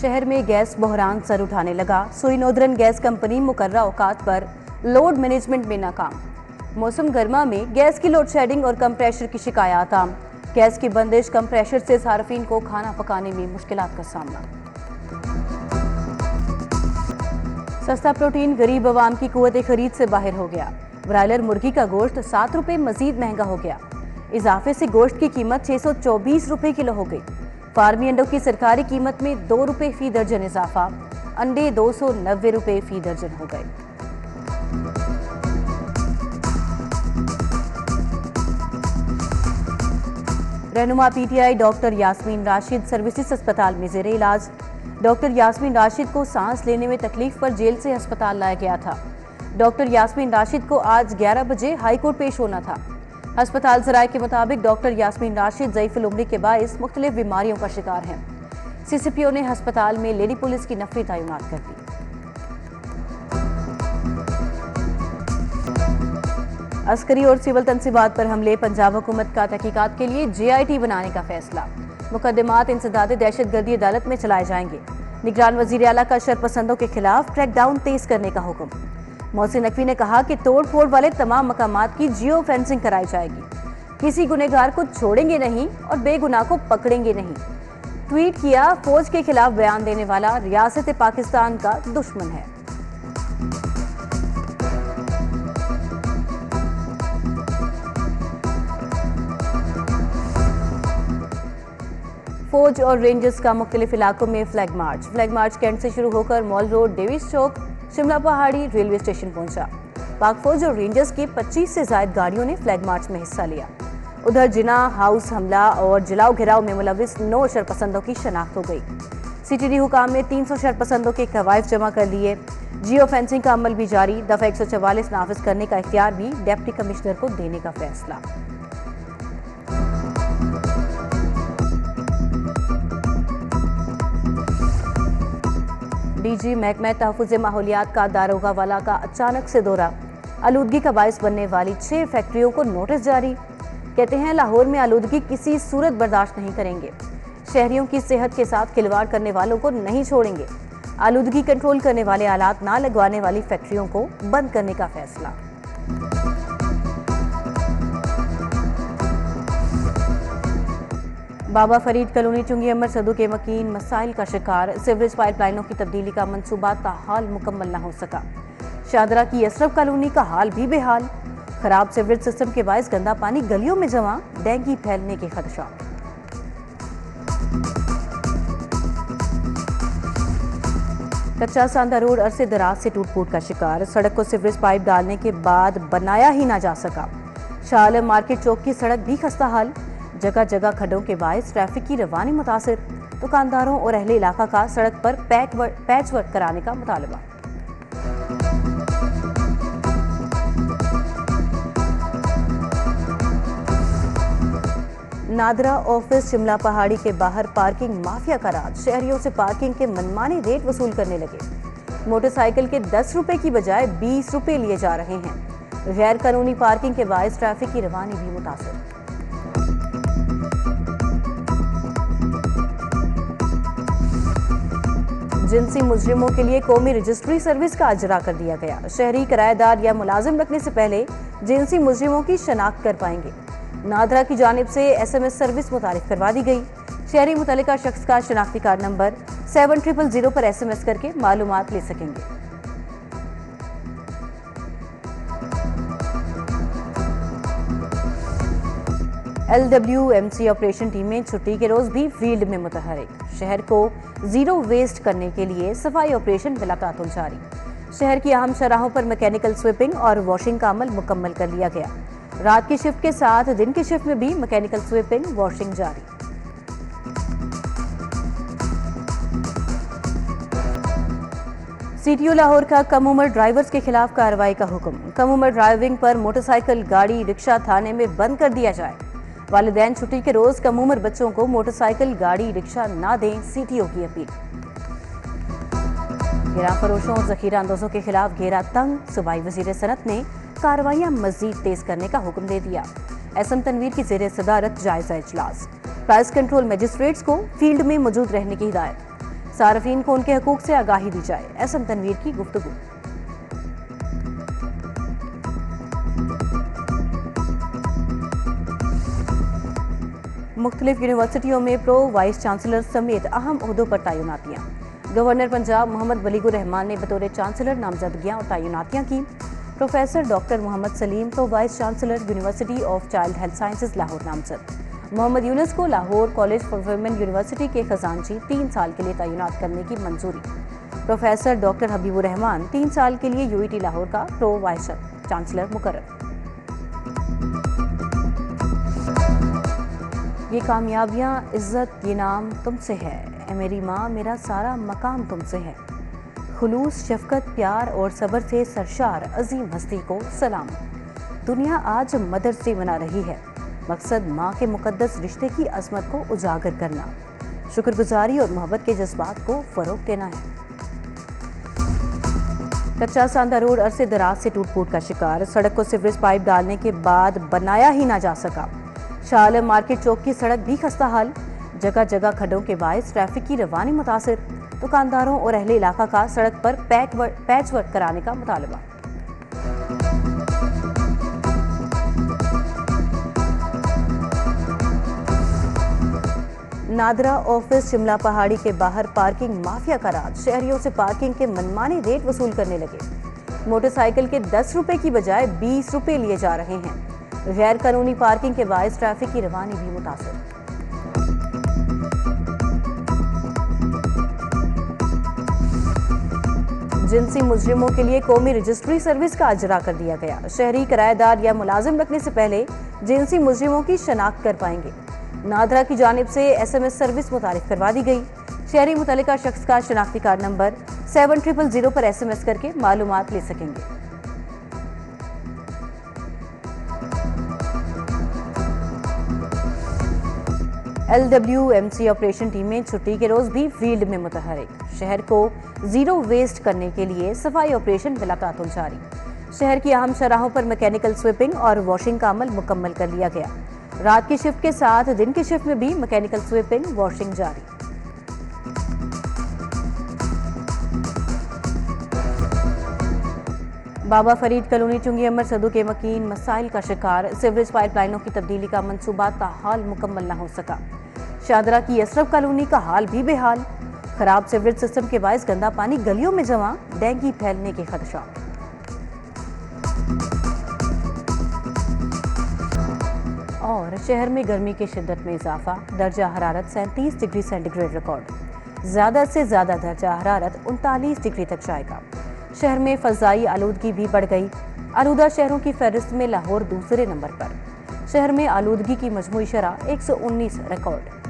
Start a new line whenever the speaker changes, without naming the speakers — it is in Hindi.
शहर में गैस बहरान सर उठाने लगा। सुई नोदरन गैस कंपनी मुकर्रर औकात पर लोड मैनेजमेंट में नाकाम। मौसम गर्मा में गैस की लोड शेडिंग और कम प्रेशर की शिकायत आम। गैस की बंदिश, कम प्रेशर से सार्फिन को खाना पकाने में मुश्किलात का सामना। सस्ता प्रोटीन गरीब आवाम की कुव्वत खरीद से बाहर हो गया। ब्रायलर मुर्गी का गोश्त 7 रुपए मजीद महंगा हो गया। इजाफे से गोश्त की कीमत 624 रुपए किलो हो गई। फार्मी अंडों की सरकारी कीमत में 2 रुपए फी दर्जन इजाफा। अंडे 290 रुपए फी दर्जन हो गए। रहनुमा PTI doctor Yasmin Rashid services अस्पताल में जेर इलाज। डॉक्टर यास्मीन राशिद को सांस लेने में तकलीफ पर जेल से अस्पताल लाया गया था। डॉक्टर यास्मीन राशिद को आज 11 बजे हाईकोर्ट पेश होना था। अस्पताल जराये के मुताबिक डॉक्टर यास्मीन राशिद ज़ईफ़ुल उम्र के बाइस मुख्तलिफ बीमारियों का शिकार हैं। सीसीपीओ ने अस्पताल में लेडी पुलिस की नफरी तैनात कर दी। अस्करी और सिविल तंसीबात पर हमले, पंजाब हुकूमत का तहकीकात के लिए JIT बनाने का फैसला। मुकदमात इंसदादे दहशतगर्दी अदालत में चलाए जाएंगे। निगरान वजीर आला का शरपसंदों के खिलाफ क्रैकडाउन तेज करने का हुक्म। मोहसिन नकवी ने कहा कि तोड़ फोड़ वाले तमाम मकामात की जियो फेंसिंग कराई जाएगी। किसी गुनहगार को छोड़ेंगे नहीं और बेगुनाह को पकड़ेंगे नहीं। ट्वीट किया, फौज के खिलाफ बयान देने वाला रियासत पाकिस्तान का दुश्मन है। फौज और रेंजर्स का मुख्तलिफ इलाकों में फ्लैग मार्च कैंट से शुरू होकर मॉल रोड, डेविस चौक, शिमला पहाड़ी रेलवे स्टेशन पहुंचा। पाक फौज और रेंजर्स की 25 से ज्यादा गाड़ियों ने फ्लैग मार्च में हिस्सा लिया। उधर जिना हाउस हमला और जलाओ घिराव में मुलविस 9 शरपसंदों की शनाख्त हो गई। CTD हुकाम ने 300 शरपसंदों के कवायद जमा कर लिए। जियो फेंसिंग का अमल भी जारी। दफा 144 नाफिज करने का इख्तियार भी डिप्टी कमिश्नर को देने का फैसला। DG महकमा तहफ़्फ़ुज़ माहौलियात का दारोगा वाला का अचानक से दौरा। आलूदगी का बायस बनने वाली 6 फैक्ट्रियों को नोटिस जारी। कहते हैं लाहौर में आलूदगी किसी सूरत बर्दाश्त नहीं करेंगे। शहरियों की सेहत के साथ खिलवाड़ करने वालों को नहीं छोड़ेंगे। आलूदगी कंट्रोल करने वाले आलात ना लगवाने वाली फैक्ट्रियों को बंद करने का फैसला। बाबा फरीद कॉलोनी चुंगी अमर सदू के मकीन मसाइल का शिकार। सीवरेज पाइपलाइनों की तब्दीली का मंसूबा ताहाल मुकम्मल न हो सका। शादरा की अशरफ कॉलोनी का हाल भी बेहाल। खराब सीवरेज सिस्टम के बायस गंदा पानी गलियों में जमा, डेंगू फैलने के खदशात। कच्चा सांदा रोड अरसे दराज से टूट फूट का शिकार। सड़क को सीवरेज पाइप डालने के बाद बनाया ही ना जा सका। शाह आलम मार्केट चौक की सड़क भी खस्ता हाल। जगह जगह खड्डों के बायस ट्रैफिक की रवानी मुतासिर। दुकानदारों और अहले इलाका का सड़क पर पैच वर्क कराने का मुतालबा। नादरा ऑफिस शिमला पहाड़ी के बाहर पार्किंग माफिया का राज। शहरियों से पार्किंग के मनमाने रेट वसूल करने लगे। मोटरसाइकिल के 10 रुपए की बजाय 20 रुपए लिए जा रहे हैं। गैर कानूनी पार्किंग के बायस ट्रैफिक की रवानी भी मुतासिर। जिनसी मुजरिमों के लिए कौमी रजिस्ट्री सर्विस का अजरा कर दिया गया। शहरी किराएदार या मुलाजिम रखने से पहले जिनसी मुजरिमों की शनाख्त कर पाएंगे। नादरा की जानिब से SMS सर्विस मुतारिफ करवा दी गई। शहरी मुतल्लिका शख्स का शनाख्ती कार्ड नंबर 7000 पर SMS करके मालूमात ले सकेंगे। LWMC ऑपरेशन टीमें छुट्टी के रोज भी फील्ड में मुतहरिक। शहर को जीरो वेस्ट करने के लिए सफाई ऑपरेशन बिलातातुल जारी। शहर की अहम शराहों पर मैकेनिकल स्वीपिंग और वॉशिंग का अमल मुकम्मल कर लिया गया। रात की शिफ्ट के साथ दिन की शिफ्ट में भी मैकेनिकल स्वीपिंग वॉशिंग जारी। CTO लाहौर का कम उम्र ड्राइवर्स के खिलाफ कार्रवाई का हुक्म। कम उम्र ड्राइविंग पर मोटरसाइकिल, गाड़ी, रिक्शा थाने में बंद कर दिया जाए। वालिदैन छुट्टी के रोज कम उम्र बच्चों को मोटरसाइकिल, गाड़ी, रिक्शा ना दें, CTO की अपील। गिरां फरोशों और जखीरा अंदोजों के खिलाफ घेरा तंग। सूबाई वजीर सनत ने कार्रवाइयां मजीद तेज करने का हुक्म दे दिया। SM तनवीर की जेर सदारत जायजा इजलास। प्राइस कंट्रोल मजिस्ट्रेट्स को फील्ड में मौजूद रहने की हिदायत। सार्फिन को उनके हकूक से आगाही दी जाए। एसएम तनवीर की गुफ्तगू। मुख्तलिफ यूनिवर्सिटियों में प्रो वाइस चांसलर समेत अहम ओहदों पर तैनातियां। गवर्नर पंजाब मोहम्मद वलीगुर रहमान ने बतौर चांसलर नामजदगियां और तैनातियां की। Professor doctor Mohammad Salim pro vice chancellor university of child health sciences Lahore नामजद। मोहम्मद यूनुस को Lahore college for women university के खजानची 3 साल के लिए तैनात करने की मंजूरी। प्रोफेसर डॉक्टर हबीबुर रहमान 3 साल के लिए यूईटी लाहौर का प्रो वाइस चांसलर मुकर्रर। ये कामयाबियाँ इज्जत ये नाम तुमसे है, ए मेरी माँ मेरा सारा मकाम तुमसे है। खुलूस शफकत प्यार और सब्र से सरशार अजीम हस्ती को सलाम। दुनिया आज मदर्स डे मना रही है, मकसद माँ के मुकद्दस रिश्ते की अजमत को उजागर करना, शुक्रगुजारी और मोहब्बत के जज्बात को फरोग देना है। कच्चा सांदा रोड अरसे दराज से टूट फूट का शिकार, सड़क को सीवरेज पाइप डालने के बाद बनाया ही ना जा सका। शाह मार्केट चौक की सड़क भी खस्ता हाल, जगह जगह खड्डों के बायस ट्रैफिक की रवानी मुतासिर। दुकानदारों और अहले इलाका का सड़क पर पैच वर्क कराने का मुतालबा। नादरा ऑफिस शिमला पहाड़ी के बाहर पार्किंग माफिया का राज, शहरियों से पार्किंग के मनमानी रेट वसूल करने लगे। मोटरसाइकिल के 10 रुपए की बजाय 20 रुपए लिए जा रहे हैं। गैर कानूनी पार्किंग के बायस ट्रैफिक की रवानी भी मुतासिर। जिनसी मुजरिमों के लिए कौमी रजिस्ट्री सर्विस का अजरा कर दिया गया। शहरी किराएदार या मुलाजिम रखने से पहले जिनसी मुजरिमों की शनाख्त कर पाएंगे। नादरा की जानिब से SMS सर्विस मुतारिफ करवा दी गई। शहरी मुतल्लिका शख्स का शनाख्ती कार्ड नंबर 7000 पर SMS करके मालूमात ले सकेंगे। LWMC ऑपरेशन टीमें छुट्टी के रोज भी फील्ड में मुतहरिक। शहर को जीरो वेस्ट करने के लिए सफाई ऑपरेशन बिलातातुल जारी। शहर की अहम शराहों पर मैकेनिकल स्वीपिंग और वॉशिंग का अमल मुकम्मल कर लिया गया। रात की शिफ्ट के साथ दिन की शिफ्ट में भी मैकेनिकल स्वीपिंग वॉशिंग जारी। बाबा फरीद कॉलोनी चुंगी अमर सदू के मकीन मसाइल का शिकार। सीवरेज पाइपलाइनों की तब्दीली का मंसूबा ताहाल मुकम्मल न हो सका। शादरा की अशरफ कॉलोनी का हाल भी बेहाल। खराब सीवरेज सिस्टम के बायस गंदा पानी गलियों में जमा, डेंगू फैलने के खदशा। और शहर में गर्मी की शिद्दत में इजाफा, दर्जा हरारत 37 डिग्री सेंटीग्रेड रिकॉर्ड। ज्यादा से ज्यादा दर्जा हरारत 39 डिग्री तक जाएगा। शहर में फजाई आलूदगी भी बढ़ गई। आलूदा शहरों की फहरिस्त में लाहौर दूसरे नंबर पर। शहर में आलूदगी की मजमूई शरह 119 रिकॉर्ड।